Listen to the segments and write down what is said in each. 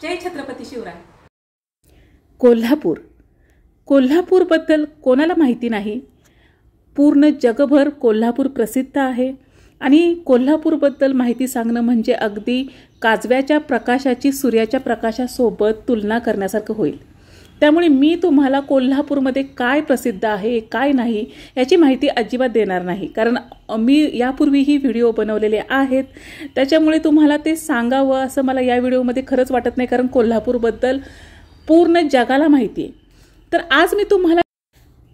जय छत्रपती शिवराय। कोल्हापूर, कोल्हापूरबद्दल कोणाला माहिती नाही। पूर्ण जगभर कोल्हापूर प्रसिद्ध आहे आणि कोल्हापूरबद्दल माहिती सांगणं म्हणजे अगदी काजव्याच्या प्रकाशाची सूर्याच्या प्रकाशासोबत तुलना करण्यासारखं होईल। त्यामुळे मी तुम्हाला कोल्हापूरमध्ये काय प्रसिद्ध आहे काय नाही याची माहिती अजिबात देणार नाही, कारण मी यापूर्वीही व्हिडिओ बनवलेले आहेत। त्याच्यामुळे तुम्हाला ते सांगावं असं मला या व्हिडिओमध्ये खरंच वाटत नाही, कारण कोल्हापूरबद्दल पूर्ण जगाला माहिती आहे। तर आज मी तुम्हाला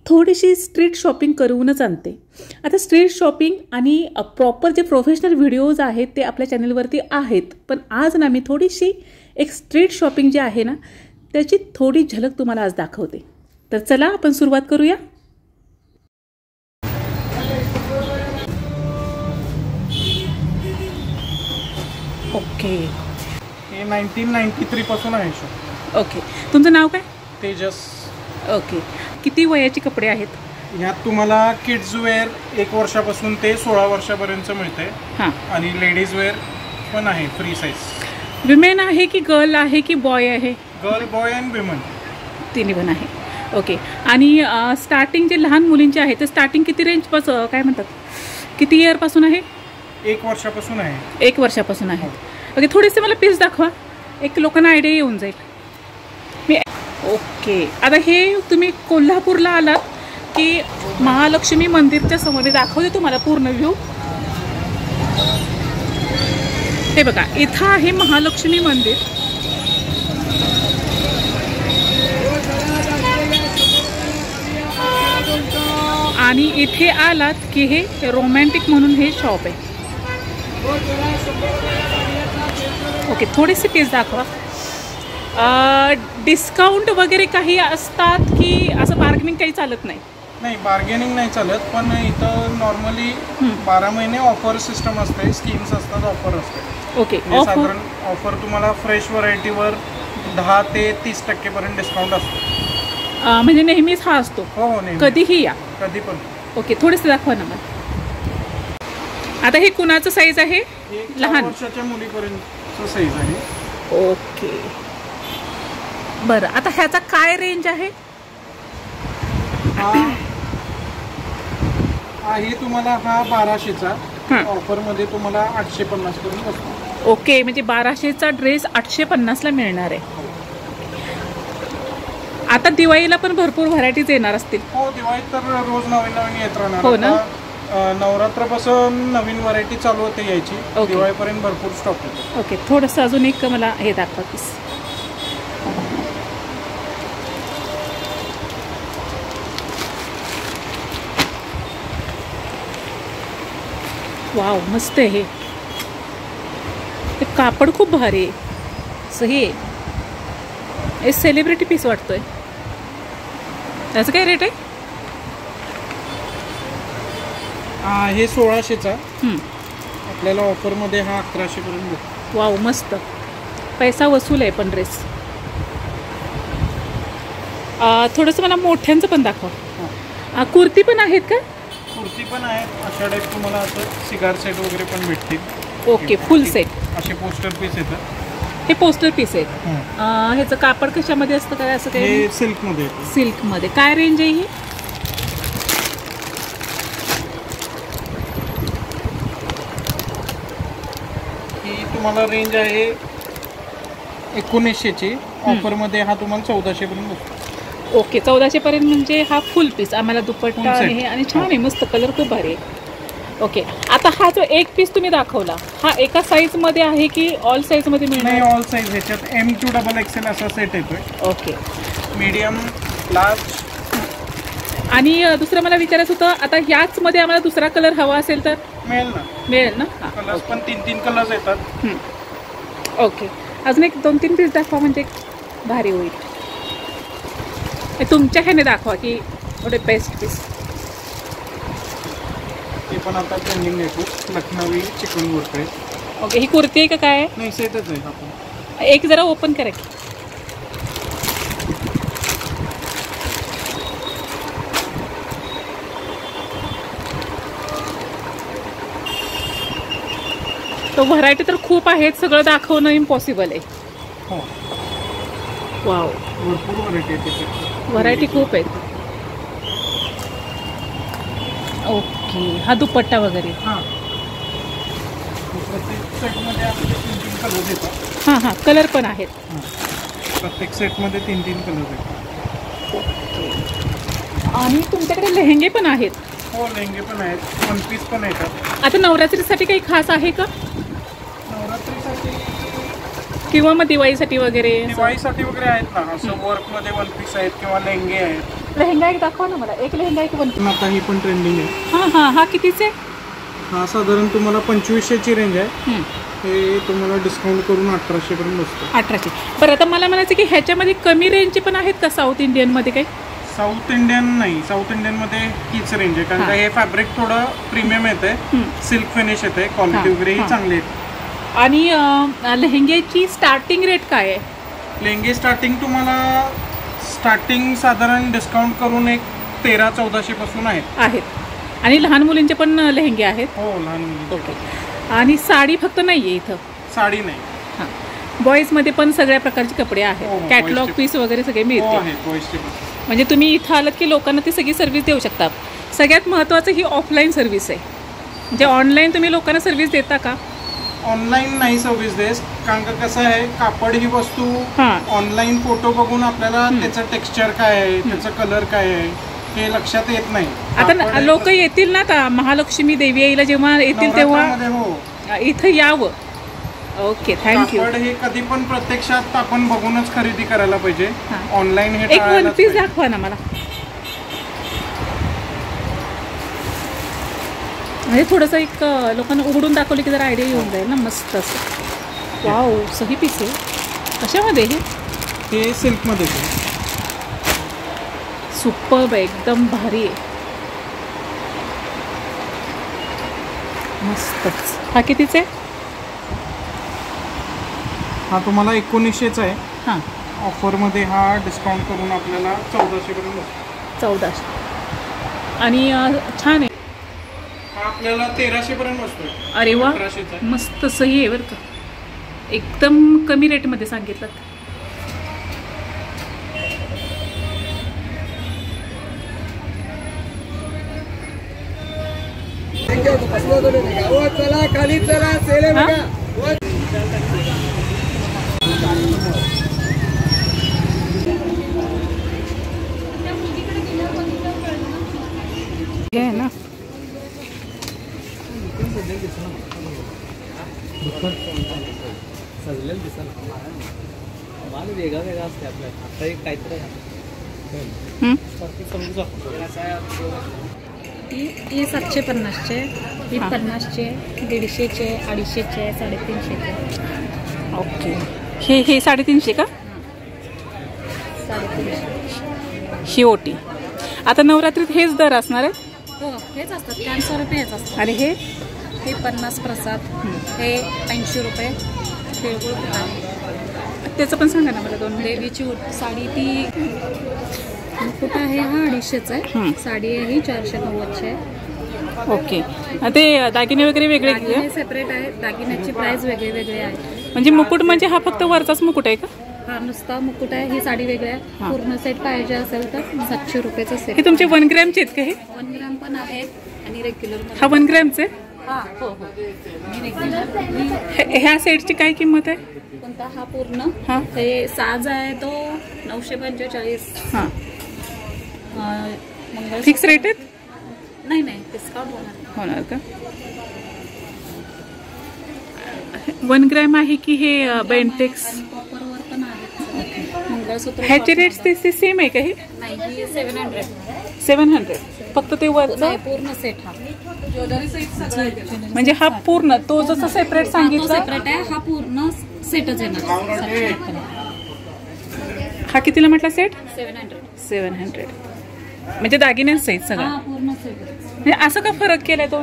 थोडीशी स्ट्रीट शॉपिंग करूनच आणते। आता स्ट्रीट शॉपिंग आणि प्रॉपर जे प्रोफेशनल व्हिडिओज आहेत ते आपल्या चॅनलवरती आहेत, पण आज ना मी थोडीशी एक स्ट्रीट शॉपिंग जी आहे ना त्याची थोडी झलक तुम्हाला आज दाखवते। तर चला आपण सुरुवात करूया। ओके, हे 1993 पासून आहे शो। ओके, तुमचं नाव काय? तेजस। ओके, किती वयाचे कपडे आहेत? ह्यात तुम्हाला किड्स वेअर 1 वर्षापासून ते 16 वर्षापर्यंत मिळते। हां, आणि लेडीज वेअर पण आहे फ्री साईज। विमेन आहे की गर्ल आहे की बॉय आहे? गर्ल, बॉय अँड विमन तिन्ही पण आहे। ओके, आणि स्टार्टिंग जे लहान मुलींचे आहे ते स्टार्टिंग किती रेंजपासून काय म्हणतात, किती इयरपासून आहे? 1 वर्षापासून आहे। 1 वर्षापासून आहे। ओके, थोडेसे मला पीस दाखवा, एक लोकांना आयडिया येऊन जाईल। मी ओके, आता हे तुम्ही कोल्हापूरला आलात की महालक्ष्मी मंदिरच्या समोर दाखवते तुम्हाला पूर्ण व्ह्यू। हे बघा, इथं आहे महालक्ष्मी मंदिर। आणि इथे आलात की हे रोमॅन्टिक म्हणून हे शॉप आहे। ओके, थोडेसे पीस दाखवा। डिस्काउंट वगैरे काही असतात की असं बार्गेनिंग काही चालत नाही? नाही, बार्गेनिंग नाही चालत, पण इथं नॉर्मली 12 महिने ऑफर सिस्टम असते, स्कीम्स असतात, ऑफर असते। ओके, साधारण ऑफर तुम्हाला फ्रेश व्हरायटीवर 10 ते 30% पर्यंत डिस्काउंट असतो। म्हणजे नेहमीच हा असतो? हो हो, नेहमी, कधीही या, कधी पण। ओके, थोडेसे दाखवा ना मला। आता हे कुणाचं साईज आहे? लहान वर्षाच्या मुलीपर्यंत साईज आहे। ओके, बरं, आता ह्याचा काय रेंज आहे? हे तुम्हाला हा 1200चा, ऑफर मध्ये तुम्हाला 850 पर्यंत बसतो। ओके, म्हणजे 1200चा ड्रेस 850ला मिळणार आहे। आता दिवाळीला पण भरपूर व्हरायटीज येणार असतील? हो, दिवाळीत तर रोज नवीन नवीन येत राहणार। हो ना, नवरात्रापासून नवीन व्हरायटी चालू होते यायची, दिवाळीपर्यंत भरपूर स्टॉक होतो। ओके, थोडंसं अजून एक मला हे दाखवा प्लीज। वाव, मस्त आहे हे कापड, खूप भारी आहे। सही आहे, हे सेलिब्रिटी पीस वाटतोय। त्याचं काय रेट आहे? हे 1600चा, आपल्याला ऑफर मध्ये हा 1100 पर्यंत भेटतो। वाव, मस्त, पैसा वसूल आहे पण ड्रेस। थोडंसं मला मोठ्यांचं पण दाखवा। कुर्ती पण आहेत का? कुर्ती पण आहेत, अशा टाईप तुम्हाला असं सिगार सेट वगैरे पण भेटतील। ओके, फुल सेट, असे पोस्टर पीस येतात। हे पोस्टर पीस आहेत। ह्याचं कापड कशामध्ये असतं काय? असं काय? हे सिल्क मध्ये। सिल्क मध्ये काय रेंज आहे ही? तुम्हाला रेंज आहे 1900ची, ऑफर मध्ये हा तुम्हाला 1400 पर्यंत बसतो। ओके, 1400 पर्यंत म्हणजे हा फुल पीस। आम्हाला दुपट्टा आहे आणि छान आहे, मस्त कलर खूप भारी आहे। ओके, आता हा जो एक पीस तुम्ही दाखवला हा एका साईज मध्ये आहे की ऑल साईज मध्ये मिळणार? नाही, ऑल साईज। ह्याच्यात M to XXL असा सेट येतोय। Okay, medium, large. आणि दुसरं मला विचारायचं होतं, आता याच मध्ये आम्हाला दुसरा कलर हवा असेल तर मिळेल ना? मिळेल ना? कलर्स पण 3 कलर्स येतात। ओके, अजून एक 2-3 पीस दाखवा म्हणजे भारी होईल। तुमच्या ह्याने दाखवा की थोडे बेस्ट पीस। ते पण आता ट्रेंडिंग येतो, लखनवी चिकन वर्क आहे। ओके, ही कुर्ती आहे का काय? नाही, सेटच आहे। आपण एक जरा ओपन करा की। तो व्हरायटी तर खूप आहेत, सगळं दाखवणं इम्पॉसिबल आहे। हो, वाव, भरपूर व्हरायटी आहे त्याच्यात. व्हरायटी खूप आहेत. ओके, हा दुपट्टा वगैरे. हां, प्रत्येक सेटमध्ये आपले 3-3 कलर येतात. हां हां, कलर पण आहेत. प्रत्येक सेटमध्ये 3-3 कलर येतात. आणि तुमच्याकडे लेहेंगे पण आहेत. हो, लेहंगे पण आहेत, वन पीस पण येतात. आता नवरात्रीसाठी काही खास आहे का, नवरात्रीसाठी किंवा मग दिवाळीसाठी वगैरे? दिवाळीसाठी वगैरे आहेत ना, असं वर्कमध्ये वन पीस आहेत किंवा लेहंगे आहेत. लेहेंगा एक दाखवा ना मला, एक लेहेंगा एक वन. आता ही पण ट्रेंडिंग आहे. हां हां, हा कितीचे? हा साधारण तुम्हाला 2500ची रेंज आहे. हे तुम्हाला डिस्काउंट करून 1800 पर्यंत बसतो. 1800. बरं, आता मला म्हणायचं की ह्याच्यामध्ये कमी रेंजचे पण आहेत का साऊथ इंडियनमध्ये काही? साऊथ इंडियन नाही, साऊथ इंडियनमध्ये हीच रेंज आहे, कारण का हे फॅब्रिक थोडं प्रीमियम येते, सिल्क फिनिश येते, क्वालिटी वगैरे ही चांगली आहे. आणि लेहेंग्याची स्टार्टिंग रेट काय आहे? लेहंगे स्टार्टिंग तुम्हाला साधारण डिस्काउंट करून एक 1300-1400 पासून आहेत. आणि लहान मुलींचे पण लेहेंगे आहेत? हो, लहान मुली. ओके. आणि साडी फक्त नाही आहे इथं? साडी नाही. हां, बॉईजमध्ये पण सगळ्या प्रकारचे कपडे आहेत, कॅटलॉग पीस वगैरे सगळे मिळते. म्हणजे तुम्ही इथं आलात की लोकांना ती सगळी सर्व्हिस देऊ शकता. सगळ्यात महत्त्वाचं ही ऑफलाईन सर्व्हिस आहे. म्हणजे ऑनलाईन तुम्ही लोकांना सर्व्हिस देता का? ऑनलाईन नाही सर्व्हिस देस, कारण का कसं आहे, कापड ही वस्तू ऑनलाईन फोटो बघून आपल्याला त्याचं टेक्स्चर काय आहे, त्याचा कलर काय आहे हे लक्षात येत नाही. आता लोक येतील ना, का महालक्ष्मी देवी आईला जेव्हा येतील तेव्हा हो इथं यावं. Okay, thank you. कापड हे कधी पण प्रत्यक्षात आपण बघूनच खरेदी करायला पाहिजे. ऑनलाईन हे एक वन पीस दाखवा ना मला. म्हणजे थोडंसं एक लोकांना उघडून दाखवलं की जरा आयडिया येऊन जाईल ना. मस्त असं. वाव, सही पीस आहे. कशामध्ये हे सिल्कमध्ये सुपर्ब आहे, एकदम भारी आहे, मस्तच. हा कितीचा आहे? हा तुम्हाला 1900चा आहे. हां, ऑफरमध्ये हा डिस्काउंट करून आपल्याला 1400 पर्यंत बसतो. 1400. आणि छान आहे. हा आपल्याला 1300 पर्यंत बसतोय. अरे वा, 1800चा आहे. मस्त सही आहे बरं का, एकदम कमी रेटमध्ये सांगितलं. चला खाली चला, सेले बघा. आहे ना, सजलेलं दिसत माल वेगळा वेगळा असते आपल्याला. आता एक काहीतरी समजू शकतो. ही 750चे, ही 50चे, 150चे, 250चे, 350चे. ओके. हे 350 का? 350. ही ओटी. आता नवरात्रीत हेच दर असणार आहे? हो, हेच असतात. 500 रुपये हेच असतात. आणि हे 50 प्रसाद, हे 80 रुपये. तिळगुळ त्याचं पण सांगा ना मला. दोन देवीची साडी, ती मुकुट आहे हा 250चा आहे. साडी आहे ही 490ची आहे. ओके. ते दागिने वगैरे वेगळे दागिने सेपरेट आहेत. दागिन्याची प्राइस वेगळे वेगळे आहे. म्हणजे मुकुट म्हणजे हा फक्त वरचाच मुकुट आहे का? हा नुसता मुकुट आहे. ही साडी वेगळी आहे. पूर्ण सेट पाहिजे असेल तर 700 रुपयाचं सेट. हे तुमचे 1 ग्रॅमचे आहेत का? हे 1 ग्रॅम पण आहेत आणि रेग्युलर. हा 1 ग्रॅमचे? हा, हो हो. ह्या सेटची काय किंमत आहे? कोणता? हा पूर्ण. हा, हे साज आहे तो 945. हां, मंगळ फिक्स रेट आहेत? नाही नाही, डिस्काउंट होणार का? 1 ग्रॅम आहे की हे बेंटेक्स? कॉपरवर पण आहे. मंगळसूत्र ह्याचे रेट्स ते सेम आहे का? हे नाही, ही 700. 700 फक्त ते वरचं पूर्ण सेट. हा म्हणजे हा पूर्ण, तो जसा सेपरेट सांगितलं सेपरेट आहे. हा पूर्ण सेटच येणार. हा कितीला म्हटला सेट? 700. म्हणजे दागिन्यांचं आहेत सगळं. हा पूर्ण सेट. म्हणजे असं का फरक केलाय तो?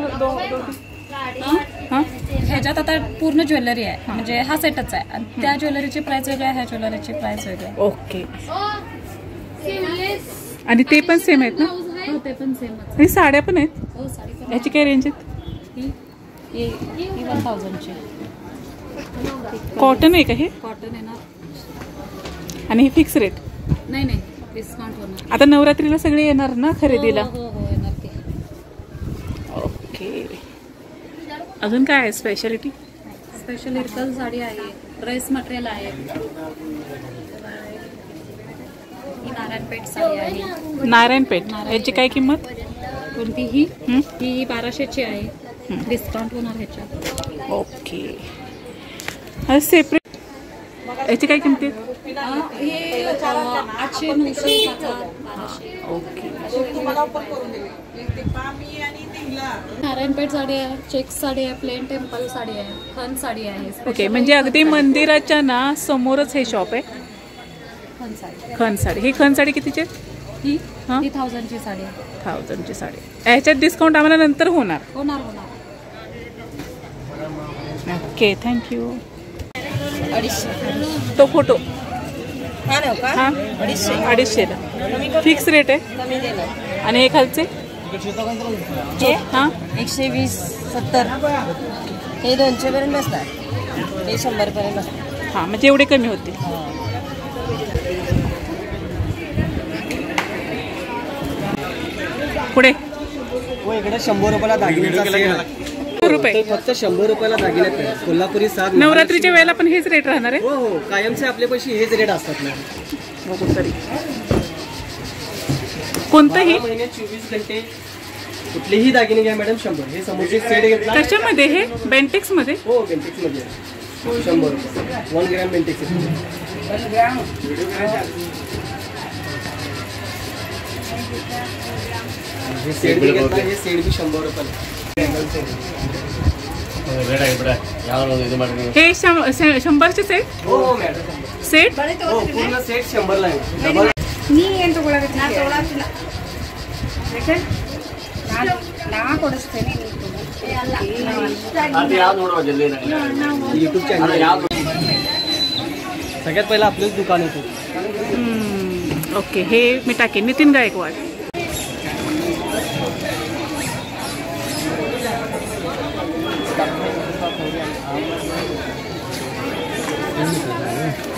ह्याच्यात आता पूर्ण ज्वेलरी आहे, म्हणजे हा सेटच आहे. आणि त्या ज्वेलरीची प्राइस वेगळी आहे, ह्या ज्वेलरीची प्राइस वेगळी आहे. ओके. आणि ते पण सेम आहेत ना? हो, ते पण सेमच. आणि साड्या पण आहेत? हो, साडी पण. ह्याची काय रेंज आहेत? ही 1000ची. कॉटन आहे का हे? कॉटन आहे ना, आणि हे फिक्स रेट? नाही नाही, डिस्काउंट होणार. आता नवरात्रीला सगळे येणार ना खरेदीला? हो येणार की. ओके. अजून काय आहे स्पेशालिटी? स्पेशल इरकल साडी आहे, ड्रेस मटेरियल आहे, ही नारायणपेठ साडी आहे. नारायणपेठ, याची काय किंमत? कोणती ही? ही 1200ची आहे, डिस्काउंट होणार ह्याच्यात. ओके. सेपरेट याची काय किंमत आहे? हे 800, 900, 1200. ओके. नारायणपेठ साडी आहे, चेक्स साडी आहे, प्लेन टेम्पल साडी आहे, खन साडी आहे. ओके, म्हणजे अगदी मंदिराच्या ना समोरच हे शॉप आहे. खन साडी. खन साडी. ही खन साडी कितीची आहे? ही हां? 1000ची साडी आहे. 1000ची साडी. ह्याच्यात डिस्काउंट आम्हाला नंतर होणार? होणार. Okay, thank you. 250. तो फोटो हां 250ला फिक्स रेट आहे. आणि हे खालचे हां 120, 70 हे 200 पर्यंत बसतात, हे 100 पर्यंत बसतात. हां, म्हणजे एवढे कमी होते. पुढे इकडे 100 रुपयाला दागिने रुपये, फक्त 100 रुपयाला दागिने आहेत. कोल्हापुरी साज नवरात्रीच्या वेळेला पण हेच रेट राहणार आहे? हो, कायमचे आपले पैसे हेच रेट असतात ना. तरी कोणतंही 24 घंटे कुठलेही दागिने घ्या मॅडम 100. हे समोरचे सेट घेतला कशामध्ये? हे बेंटेक्स मध्ये? हो, बेंटेक्स मध्ये 100 रुपये. 1 ग्रॅम बेंटेक्स. हे सेट बी घेतला, हे सेट बी 100 रुपयाला. हे 100चे सेट? हो मॅडम, सेट हो पूर्ण सेट 100 ला आहे. Double YouTube channel. सगळ्यात पहिलं आपलंच दुकान होतं. ओके, हे मी टाकेन. नितीन गायकवाड.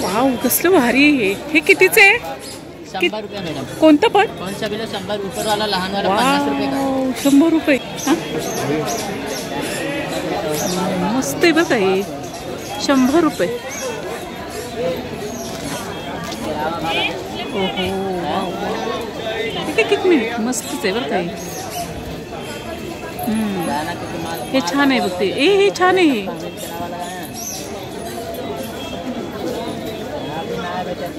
वाव, कसलं भारी आहे हे. कितीचं आहे? 100 रुपये मॅडम. कोणतं पण? कौन सा बिलो 100 ऊपर वाला लहान वाला 50 रुपये का. 100 रुपये. मस्त आहे बघा हे. 100 रुपये. ओहो, किती मिनिट. मस्तच आहे बरं का हे. हे छान आहे बघते. हे छान आहे हे.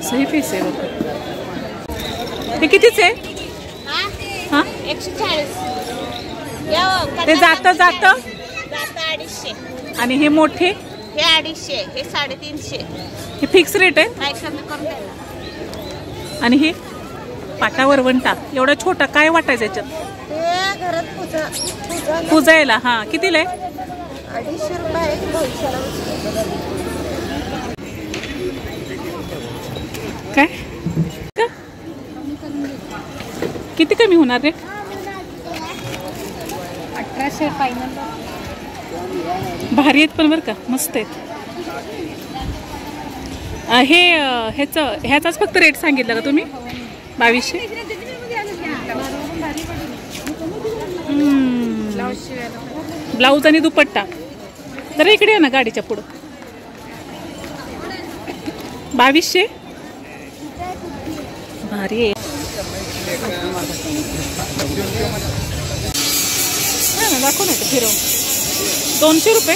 सही पीस आहे बघ. हे कितीच आहे? हां 140. ते जातं 250. आणि हे मोठे हे 250, हे 350. हे फिक्स रेट आहे? नाही, कमी करून द्यायला. आणि हे पाटावर वंटा एवढा छोटा काय वाटायचं याच्यात? ते घरात पूजायला. हां, कितीला आहे? 250 रुपये. काय किती कमी होणार रेट? 1800 फायनल. भारी आहेत पण बरं का, मस्त आहेत. हे ह्याचाच फक्त रेट सांगितलं का तुम्ही? 2200. ब्लाऊज आणि दुपट्टा. तर इकडे आहे ना गाडीच्या पुढं. 2200. भारी आहे. दाखव ना फिरव. 200 रुपये.